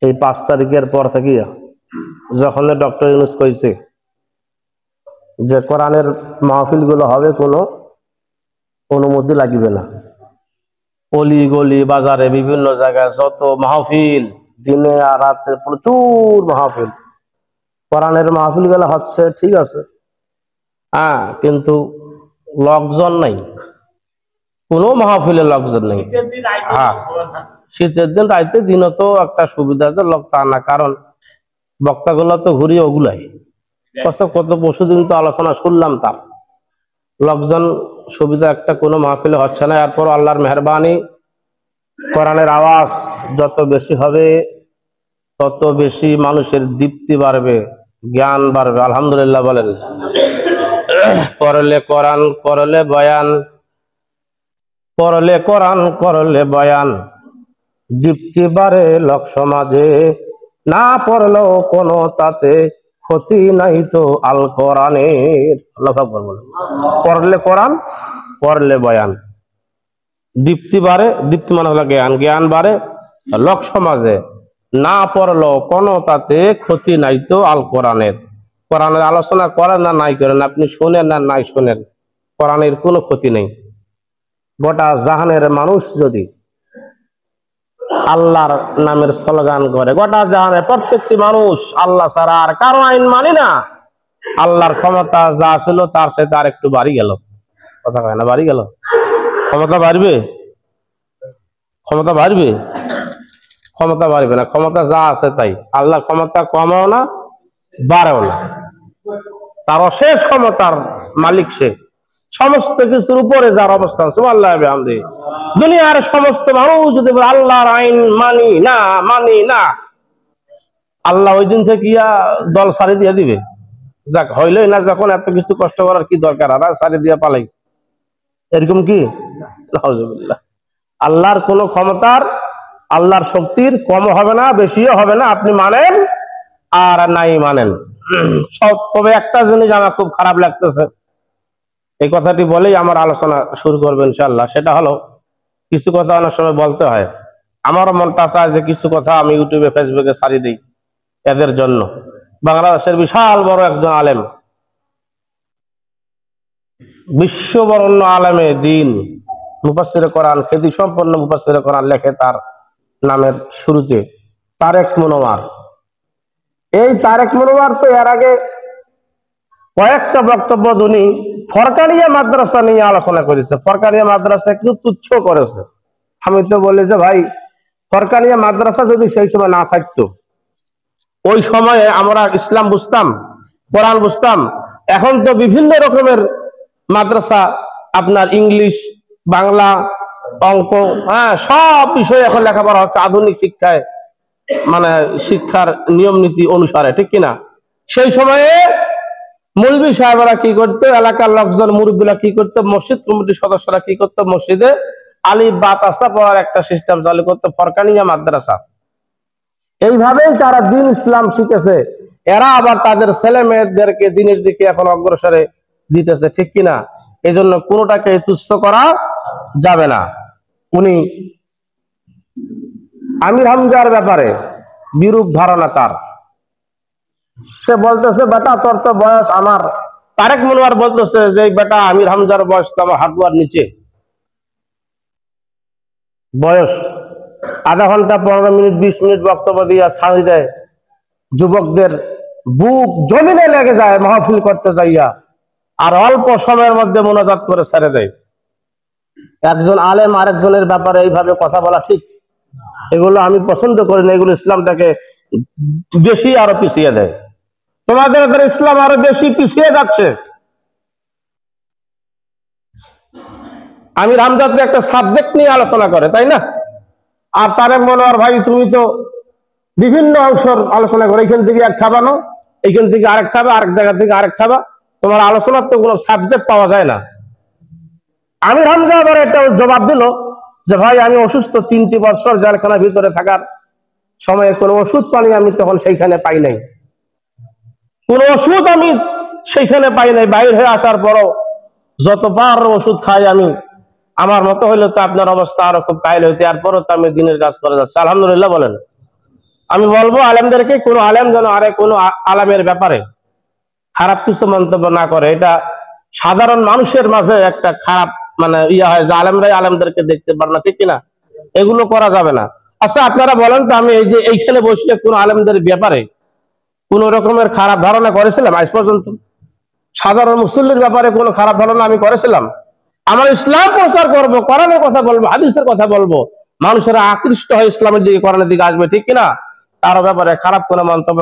এই 5 তারিখের পর থেকে যখন ডক্টর ইউনূস কইছে যে কোরআনের মাহফিল গুলো হবে, কোনো অনুমতি লাগবে না। অলি গলি বাজারে বিভিন্ন জায়গায় যত মাহফিল, দিনে আর রাতে প্রচুর মাহফিল, কোরআনের মাহফিল গুলো হচ্ছে, ঠিক আছে, হ্যাঁ, কিন্তু লোকজন নাই, কোনো মাহফিলে লোকজন নেই। হ্যাঁ, শীতের দিন রাইতে, দিনও তো একটা সুবিধা আছে, লোক তা না, কারণ বক্তাগুলো তো ঘুরিয়ে ওগুলাই কত পরশুদিন তো আলোচনা শুনলাম, তার লোকজন সুবিধা একটা কোনো মাহফিলে হচ্ছে না। এরপর আল্লাহর মেহরবানি, কোরআনের আওয়াজ যত বেশি হবে তত বেশি মানুষের দীপ্তি বাড়বে, জ্ঞান বাড়বে। আলহামদুলিল্লাহ বলেন। পড়লে কোরআন করলে বয়ান, পড়লে কোরআন করলে বয়ান, দীপ্তি বাড়ে লোক সমাজে, না পড়লেও কোনো তাতে ক্ষতি নাই তো আল কোরআনের। আল্লাহু আকবার বলেন। পড়লে কোরআন পড়লে বয়ান, দীপ্তি বাড়ে, দীপ্তি মানে হলো জ্ঞান, জ্ঞান বাড়ে লোক সমাজে, না পড়লেও কোনো তাতে ক্ষতি নাই তো আল কোরআনের। কোরআনের আলোচনা করেন না নাই করেন, আপনি শোনেন না নাই শোনেন, কোরআনের কোনো ক্ষতি নেই। গোটা জাহানের মানুষ যদি আল্লাহর নামের স্লোগান করে, গোটা জাহানের প্রত্যেকটি মানুষ আল্লাহ ছাড়া আর কারো আইন মানি না, আল্লাহর ক্ষমতা যা ছিল তার সাথে আর একটু বাড়ি গেল। কথা কয় না, বাড়ি গেল। ক্ষমতা বাড়বে? ক্ষমতা বাড়বে? ক্ষমতা বাড়বে না, ক্ষমতা যা আছে তাই। আল্লাহর ক্ষমতা কমাও না বাড়েও না, তার অশেষ ক্ষমতার মালিক সে, সমস্ত কিছুর উপরে যার অবস্থান। সুবহানাল্লাহি ওয়া বিহামদিহি। দুনিয়ার সমস্ত মানুষ যদি আল্লাহর আইন মানি না, মানি না, আল্লাহ ওই দিন থেকে দল সারি দিয়ে দিবে। যাক, হইলই না যখন, এত কিছু কষ্ট করার কি দরকার, আর সারি দিয়ে পালাই, এরকম কি? নাউজুবিল্লাহ। আল্লাহর কোন ক্ষমতার, আল্লাহর শক্তির কম হবে না, বেশিও হবে না, আপনি মানেন আর নাই মানেন সব। তবে একটা জিনিস আমার খুব খারাপ লাগতেছে, এই কথাটি বলেই আমার আলোচনা শুরু করবো ইনশাআল্লাহ। সেটা হলো, কিছু কথা অনেক সময় বলতে হয়, আমারও মনটা চায় যে কিছু কথা আমি ইউটিউবে ফেসবুকে ছাড়ি দিই এদের জন্য। বাংলাদেশের বিশাল বড় একজন আলেম, বিশ্ববরণ্য আলেমে দিন, মুফাসসিরে কোরআন, খ্যাতি সম্পন্ন মুফাসসিরে কোরআন লেখে তার নামের শুরুতে তারেক মনোয়ার। এই তারেক মনোয়ার তো এর আগে কয়েকটা বক্তব্য উনি ফরকানিয়া মাদ্রাসা নিয়ে আলোচনা করেছে, ফরকানিয়া মাদ্রাসা একটু তুচ্ছ করেছে। আমি তো বলি যে ভাই, ফরকানিয়া মাদ্রাসা যদি সেই সময় না থাকতো, ওই সময়ে আমরা ইসলাম বুঝতাম, কোরআন বুঝতাম। এখন তো বিভিন্ন রকমের মাদ্রাসা, আপনার ইংলিশ, বাংলা, অঙ্ক, হ্যাঁ, সব বিষয়ে এখন লেখাপড়া হচ্ছে আধুনিক শিক্ষায়, মানে শিক্ষার নিয়ম নীতি অনুসারে, ঠিক কিনা? সেই সময়ে মৌলভী সাহেবরা কি করতো, এলাকার লোকজন মুরব্বীরা কি করতো, মসজিদ কমিটির সদস্যরা কি করতো, মসজিদে আলিফ বা তাসা পড়ার একটা সিস্টেম চালু করতো, ফরকানিয়া মাদ্রাসা। এইভাবেই তারা দিন ইসলাম শিখেছে, এরা আবার তাদের ছেলে মেয়েদেরকে দিনের দিকে এখন অগ্রসরে দিতেছে, ঠিক কিনা? এই জন্য কোনোটাকে তুচ্ছ করা যাবে না। উনি আমির হামজার ব্যাপারে বিরূপ ধারণা তার, সে বলতেছে, বেটা তোর তো বয়স আমার, তারেক মনোয়ার বলতেছে যে বেটা আমির হামজার বয়স তো আমার হাঁটুয়ার নিচে, বয়স আধা ঘন্টা 15 মিনিট 20 মিনিট বক্তব্য দিয়ে ছাড়ি দেয়, যুবকদের বুক জমিনে লেগে যায় মাহফিল করতে যাইয়া, আর অল্প সময়ের মধ্যে মোনাজাত করে ছেড়ে দেয়। একজন আলেম আরেকজনের ব্যাপারে এইভাবে কথা বলা ঠিক, এগুলো আমি পছন্দ করি না, এগুলো ইসলামটাকে বেশি আরো পিছিয়ে দেয়। তোমাদের ইসলাম আরো বেশি পিছিয়ে যাচ্ছে। আমির হামজা একটা সাবজেক্ট নিয়ে আলোচনা করে, তাই না? আর তারেক মনোয়ার ভাই, তুমি তো বিভিন্ন অংশের আলোচনা করো, এইখান থেকে এক থাবানো, এইখান থেকে আরেক থাবা, আরেক জায়গা থেকে আরেক থাবা, তোমার আলোচনার তো কোনো সাবজেক্ট পাওয়া যায় না। আমির হামজা আবার একটা জবাব দিল যে ভাই, আমি অসুস্থ, 3টি বছর জেলখানার ভিতরে থাকার সময়ে কোনো ওষুধ পানি আমি তখন সেইখানে পাই নাই, কোন ওষুধ আমি সেইখানে পাই নাই। বাইরে হয়ে আসার পরও যতবার ওষুধ খাই আমি, আমার মতো হইলে তো আপনার অবস্থা আরো খুব কাহিল হইতে, এরপরও তো আমি দিনের কাজ করে যাচ্ছি। আলহামদুলিল্লাহ বলেন। আমি বলবো আলেমদেরকে, কোন আলেম যেন আরে কোন আলেমের ব্যাপারে খারাপ কিছু মন্তব্য না করে। এটা সাধারণ মানুষের মাঝে একটা খারাপ মানে ইয়া হয় যে আলেমরাই আলেমদেরকে দেখতে পারে না, ঠিক কিনা? এগুলো করা যাবে না। আচ্ছা আপনারা বলেন তো, আমি এই যে এইখানে বসে কোন আলেমদের ব্যাপারে কোন রকমের খারাপ ধারণা করেছিলাম আজ পর্যন্ত? সাধারণ মুসল্লির ব্যাপারে কোনো খারাপ ধারণা আমি করেছিলাম? আমার ইসলাম প্রচার করবো, কোরআনের কথা বলবো, হাদিসের কথা বলবো, মানুষেরা আকৃষ্ট হয় ইসলামের দিকে, কোরআনের দিকে আসবে, ঠিক কিনা? তার ব্যাপারে খারাপ কোনো মন্তব্য